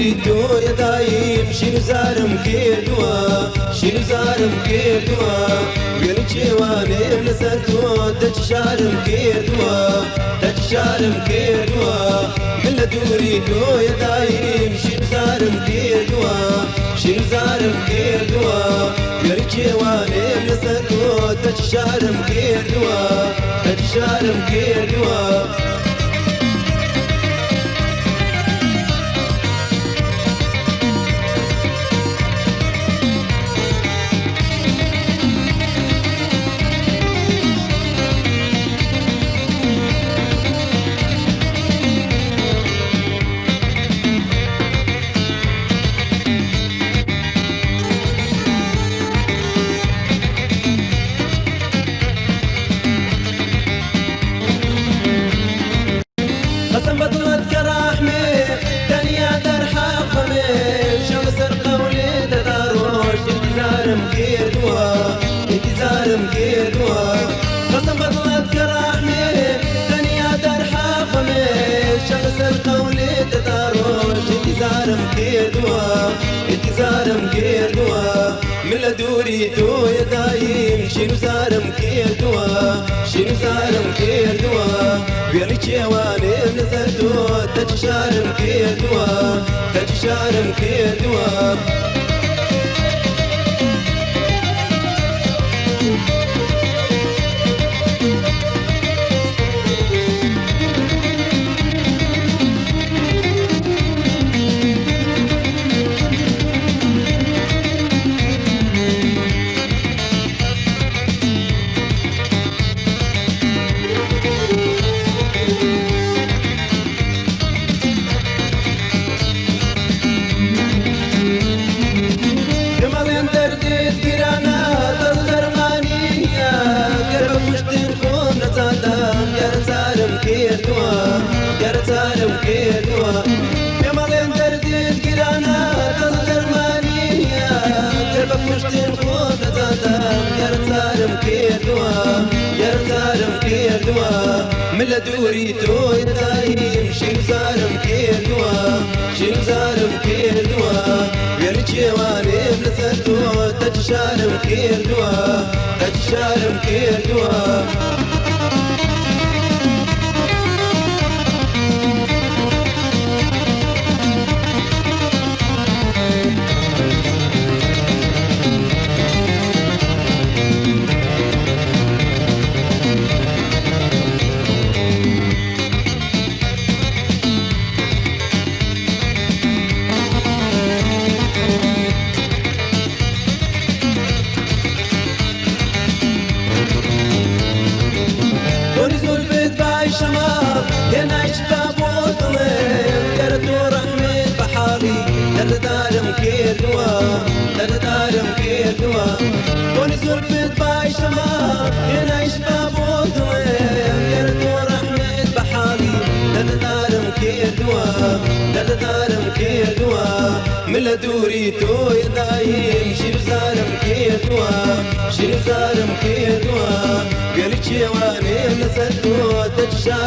دوری تو یدایم شینو زارم کردوا شینو زارم کردوا ویل جوانم لسر تو تجشارم کردوا تجشارم کردوا من دوری تو یدایم شینو زارم کردوا شینو زارم کردوا ویل جوانم لسر تو تجشارم کردوا تجشارم کردوا قسم بطلت كرحمة دنيا درحة خمي شمس القولي تداروش انتظارم كيدوا انتظارم كيدوا قسم بطلت كرحمة دنيا درحة خمي شمس القولي تداروش انتظارم كيدوا انتظارم كيدوا من لدوري تو يدايم شنو زارم كيدوا شنو زارم كيدوا ويلي جوانم نزلتو تجشارم كيدوا تجشارم كيدوا يرتالم كيدوا يا مالين درديت كيرانا تقدر مانيا قلبك مشتين خود تادم يرتالم كيدوا يرتالم كيدوا من لدوري تو يدايم شنو زارم كيدوا شنو زارم كيدوا ويلي جوانم لسرتو تجشارم كيدوا تجشارم كيدوا دردارم كيدوا دردارم كيدوا كوني زلفت باي شمال ينعيش بابو ظلم دردو رحمة بحالي دردارم كيدوا دردارم كيدوا من لدوري تو يدايم شنو زارم كيدوا شنو زارم كيدوا قالي جواني لسدو تجشار